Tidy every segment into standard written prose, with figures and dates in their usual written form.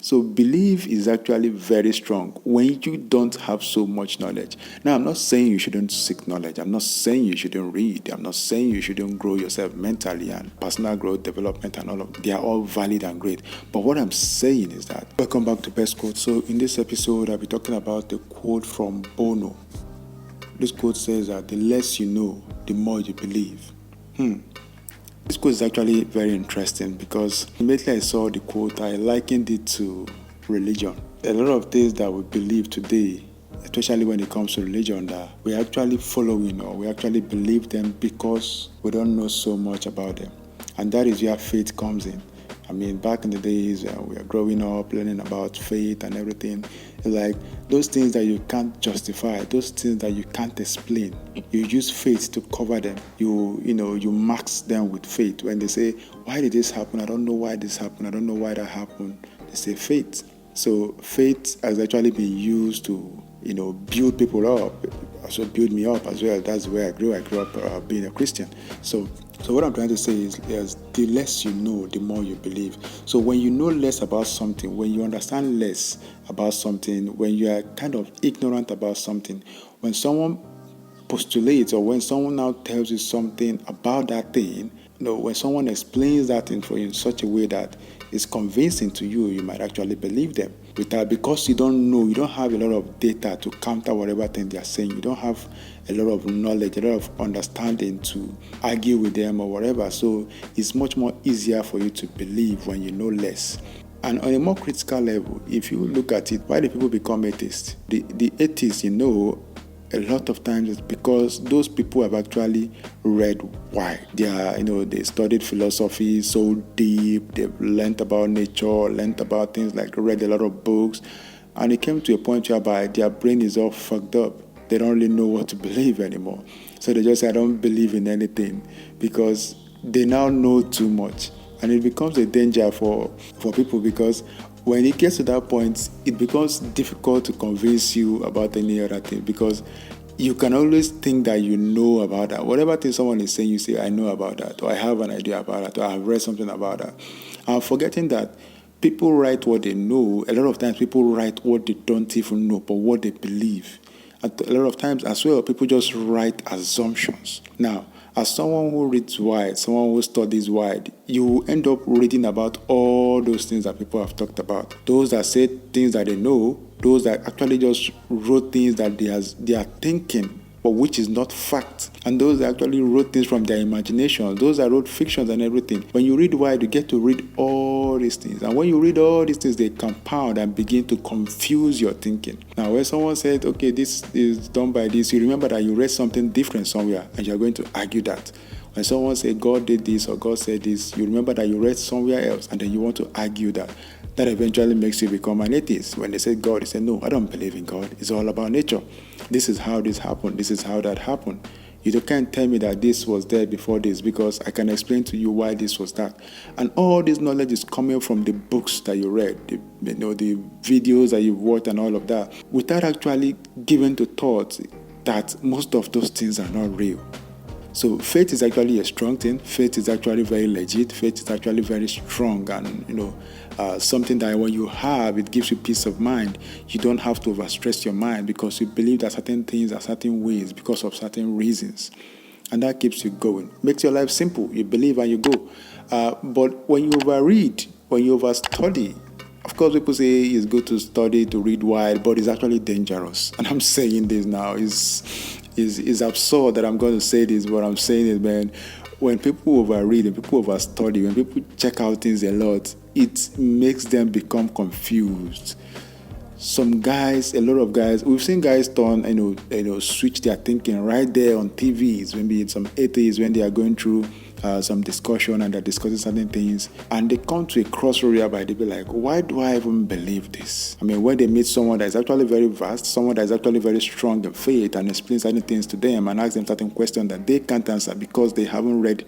So belief is actually very strong when you don't have so much knowledge. Now, I'm not saying you shouldn't seek knowledge. I'm not saying you shouldn't read. I'm not saying you shouldn't grow yourself mentally and personal growth, development, and all of they are all valid and great. But what I'm saying is that, welcome back to Best Quote. So in this episode, I'll be talking about the quote from Bono. This quote says that the less you know, the more you believe. This quote is actually very interesting because immediately I saw the quote, I likened it to religion. A lot of things that we believe today, especially when it comes to religion, that we're actually following or we actually believe them because we don't know so much about them. And that is where faith comes in. I mean, back in the days, we were growing up, learning about faith and everything. It's like those things that you can't justify, those things that you can't explain. You use faith to cover them. You max them with faith. When they say, "Why did this happen? I don't know why this happened. I don't know why that happened." They say faith. So faith has actually been used to, build people up. Also build me up as well. That's where I grew. I grew up being a Christian. So what I'm trying to say is the less you know, the more you believe. So when you know less about something, when you understand less about something, when you are kind of ignorant about something, when someone postulates or when someone now tells you something about that thing, when someone explains that thing for you in such a way that is convincing to you, you might actually believe them. Because you don't know, you don't have a lot of data to counter whatever thing they are saying. You don't have a lot of knowledge, a lot of understanding to argue with them or whatever. So it's much more easier for you to believe when you know less. And on a more critical level, if you look at it, why do people become atheists? The atheists, a lot of times it's because those people have actually read wide. They studied philosophy so deep, they've learned about nature, learned about things like read a lot of books, and it came to a point whereby their brain is all fucked up. They don't really know what to believe anymore. So they just say, I don't believe in anything because they now know too much. And it becomes a danger for people because when it gets to that point, it becomes difficult to convince you about any other thing because you can always think that you know about that. Whatever thing someone is saying, you say, I know about that, or I have an idea about that, or I have read something about that. I'm forgetting that people write what they know. A lot of times people write what they don't even know, but what they believe. A lot of times as well, people just write assumptions. Now, as someone who reads wide, someone who studies wide, you end up reading about all those things that people have talked about. Those that say things that they know, those that actually just wrote things that they are thinking, but which is not fact. And those that actually wrote things from their imagination, those that wrote fictions and everything. When you read wide, you get to read all these things. And when you read all these things, they compound and begin to confuse your thinking. Now, when someone said, okay, this is done by this, you remember that you read something different somewhere and you're going to argue that. When someone said God did this or God said this, you remember that you read somewhere else and then you want to argue that. That eventually makes you become an atheist. When they say God, you say, no, I don't believe in God. It's all about nature. This is how this happened. This is how that happened. You can't tell me that this was there before this because I can explain to you why this was that. And all this knowledge is coming from the books that you read, the videos that you've watched and all of that, without actually giving to thought that most of those things are not real. So faith is actually a strong thing. Faith is actually very legit. Faith is actually very strong and, something that when you have, it gives you peace of mind. You don't have to overstress your mind because you believe that certain things are certain ways because of certain reasons. And that keeps you going. Makes your life simple. You believe and you go. But when you overread, when you overstudy, of course, people say it's good to study, to read wide, but it's actually dangerous. And I'm saying this now. It's absurd that I'm going to say this, but I'm saying it, man. When people overread and people overstudy, when people check out things a lot, it makes them become confused. Some guys, a lot of guys, we've seen guys turn, switch their thinking right there on TVs. Maybe it's some atheists when they are going through some discussion and they're discussing certain things, and they come to a crossroad whereby they be like, why do I even believe this? I mean, when they meet someone that is actually very vast, someone that is actually very strong in faith and explains certain things to them and asks them certain questions that they can't answer because they haven't read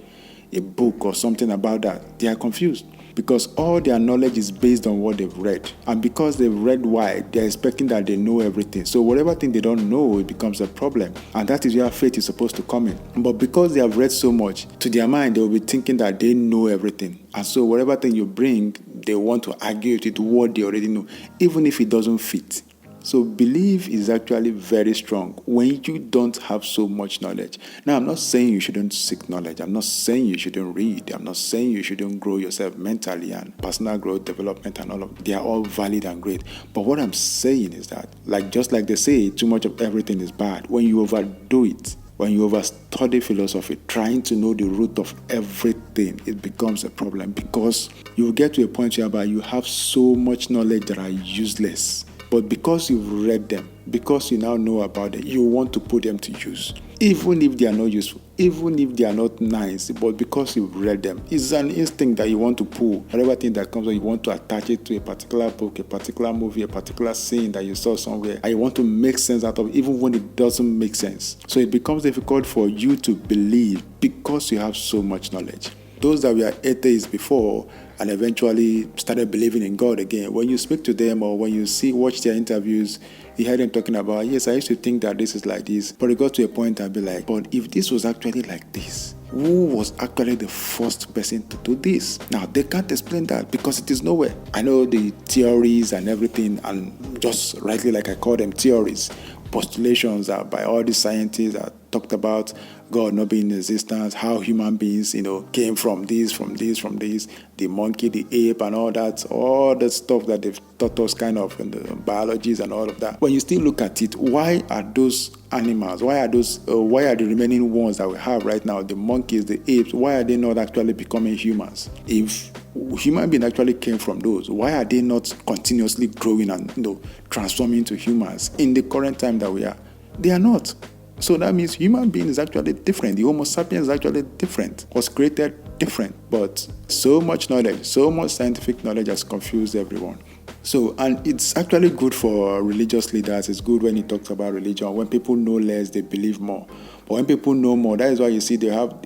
a book or something about that, they are confused. because all their knowledge is based on what they've read. And because they've read wide, they're expecting that they know everything. So whatever thing they don't know, it becomes a problem. And that is where faith is supposed to come in. But because they have read so much, to their mind, they will be thinking that they know everything. And so whatever thing you bring, they want to argue with it what they already know, even if it doesn't fit. So belief is actually very strong when you don't have so much knowledge. Now, I'm not saying you shouldn't seek knowledge. I'm not saying you shouldn't read. I'm not saying you shouldn't grow yourself mentally and personal growth, development, and all of they are all valid and great. But what I'm saying is that, just like they say, too much of everything is bad. When you overdo it, when you overstudy philosophy, trying to know the root of everything, it becomes a problem because you get to a point whereby you have so much knowledge that are useless. But because you've read them, because you now know about it, you want to put them to use. Even if they are not useful, even if they are not nice, but because you've read them, it's an instinct that you want to pull. Whatever thing that comes up, you want to attach it to a particular book, a particular movie, a particular scene that you saw somewhere, and you want to make sense out of it, even when it doesn't make sense. So it becomes difficult for you to believe because you have so much knowledge. Those that were atheists before and eventually started believing in God again, when you speak to them or when you watch their interviews, you hear them talking about, yes, I used to think that this is like this, but it got to a point I'd be like, but if this was actually like this, who was actually the first person to do this? Now, they can't explain that because it is nowhere. I know the theories and everything, and just rightly like I call them theories, postulations are by all these scientists that talked about God not being in existence, how human beings, came from this, the monkey, the ape, and all the stuff that they've taught us kind of in the biologies and all of that. When you still look at it, why are those animals, why are the remaining ones that we have right now, the monkeys, the apes, why are they not actually becoming humans? If human beings actually came from those, why are they not continuously growing and transforming into humans in the current time that we are? They are not. So that means human being is actually different. The Homo sapiens is actually different, was created different. But so much knowledge, so much scientific knowledge has confused everyone. So, and it's actually good for religious leaders. It's good when he talks about religion. When people know less, they believe more. But when people know more, that is why you see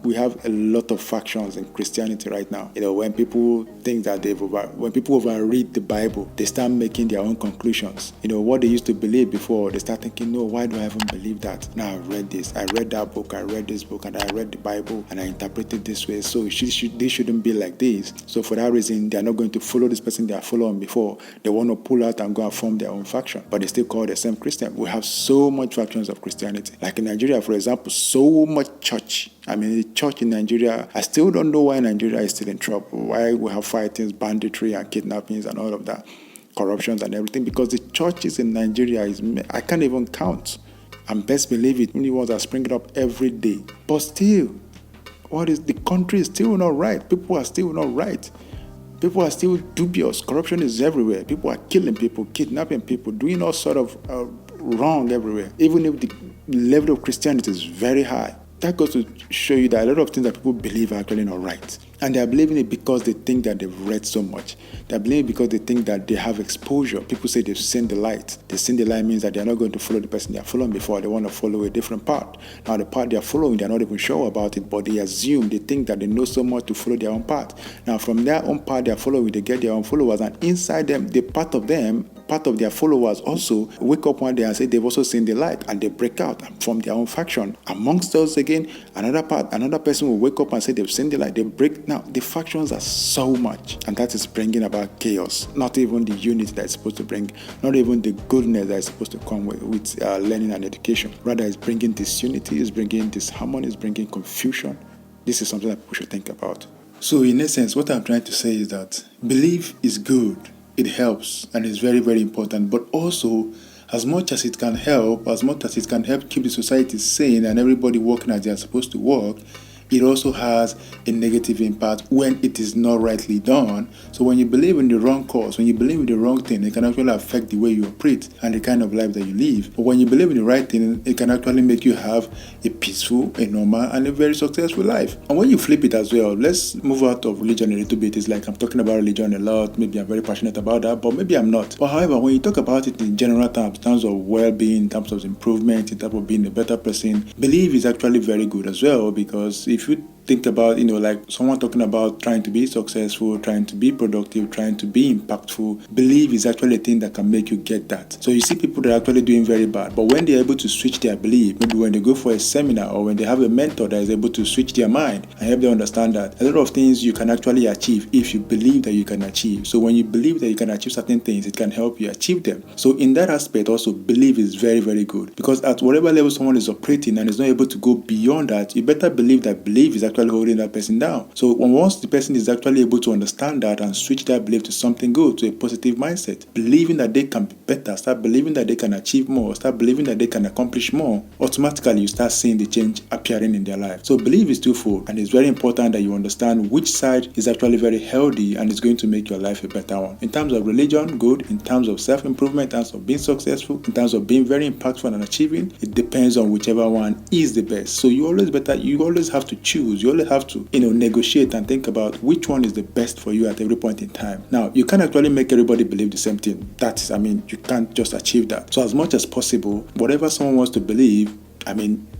we have a lot of factions in Christianity right now. When people think that when people overread the Bible, they start making their own conclusions. What they used to believe before, they start thinking, no, why do I even believe that? Now I read this, I read that book, I read this book, and I read the Bible, and I interpreted this way. So they shouldn't be like this. So for that reason, they are not going to follow this person they are following before. They want to pull out and go and form their own faction, but they still call themselves Christian. We have so much factions of Christianity. Like in Nigeria, for example, so much church. The church in Nigeria, I still don't know why Nigeria is still in trouble, why we have fightings, banditry and kidnappings and all of that, corruptions and everything, because the churches in Nigeria I can't even count. And best believe it, many ones are springing up every day. But still, the country is still not right. People are still not right. People are still dubious. Corruption is everywhere. People are killing people, kidnapping people, doing all sort of wrong everywhere. Even if the level of Christianity is very high, that goes to show you that a lot of things that people believe are actually not right. And they are believing it because they think that they've read so much. They are believing it because they think that they have exposure. People say they've seen the light. They've seen the light means that they are not going to follow the person they are following before. They want to follow a different path. Now the path they are following, they are not even sure about it, but they think that they know so much to follow their own path. Now from their own path they are following, they get their own followers, and inside them, part of their followers also wake up one day and say they've also seen the light, and they break out and form their own faction. Amongst those again, another person will wake up and say they've seen the light. They break. Now the factions are so much, and that is bringing about chaos. Not even the unity that is supposed to bring, not even the goodness that is supposed to come with learning and education. Rather, it's bringing disunity, it's bringing disharmony, it's bringing confusion. This is something that people should think about. So in essence, what I'm trying to say is that belief is good. It helps and is very, very important. But also, as much as it can help keep the society sane and everybody working as they are supposed to work, it also has a negative impact when it is not rightly done. So when you believe in the wrong cause, when you believe in the wrong thing, it can actually affect the way you operate and the kind of life that you live. But when you believe in the right thing, it can actually make you have a peaceful, a normal, and a very successful life. And when you flip it as well, let's move out of religion a little bit. It's like I'm talking about religion a lot. Maybe I'm very passionate about that, but maybe I'm not. But however, when you talk about it in general terms, in terms of well-being, in terms of improvement, in terms of being a better person, belief is actually very good as well, because if you think about, like someone talking about trying to be successful, trying to be productive, trying to be impactful, belief is actually a thing that can make you get that. So you see people that are actually doing very bad, but when they're able to switch their belief, maybe when they go for a seminar or when they have a mentor that is able to switch their mind and help them understand that a lot of things you can actually achieve if you believe that you can achieve. So when you believe that you can achieve certain things, it can help you achieve them. So in that aspect also, belief is very, very good, because at whatever level someone is operating and is not able to go beyond that, you better believe that belief is actually holding that person down. So once the person is actually able to understand that and switch that belief to something good, to a positive mindset, believing that they can be better, start believing that they can achieve more, start believing that they can accomplish more, automatically you start seeing the change appearing in their life. So belief is twofold, and it's very important that you understand which side is actually very healthy and is going to make your life a better one. In terms of religion, good. In terms of self-improvement, in terms of being successful, in terms of being very impactful and achieving, it depends on whichever one is the best. So you always have to choose. You always have to, negotiate and think about which one is the best for you at every point in time. Now, you can't actually make everybody believe the same thing. You can't just achieve that. So as much as possible, whatever someone wants to believe,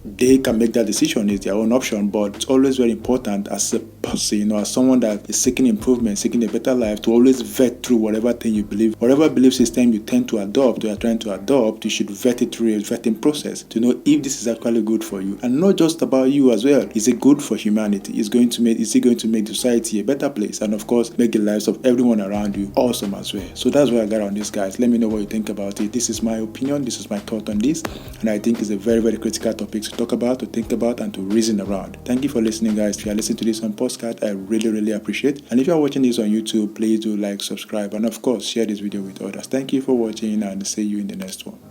they can make that decision, it's their own option, but it's always very important as a person, as someone that is seeking improvement, seeking a better life, to always vet through whatever thing you believe. Whatever belief system you tend to adopt, or you're trying to adopt, you should vet it through a vetting process to know if this is actually good for you. And not just about you as well. Is it good for humanity? Is it going to make the society a better place? And of course, make the lives of everyone around you awesome as well. So that's where I got on this, guys. Let me know what you think about it. This is my opinion. This is my thought on this. And I think it's a very, very critical topic to talk about, to think about, and to reason around. Thank you for listening, guys. If you are listening to this on podcast, I really, really appreciate. And if you are watching this on YouTube, please do like, subscribe, and of course, share this video with others. Thank you for watching, and see you in the next one.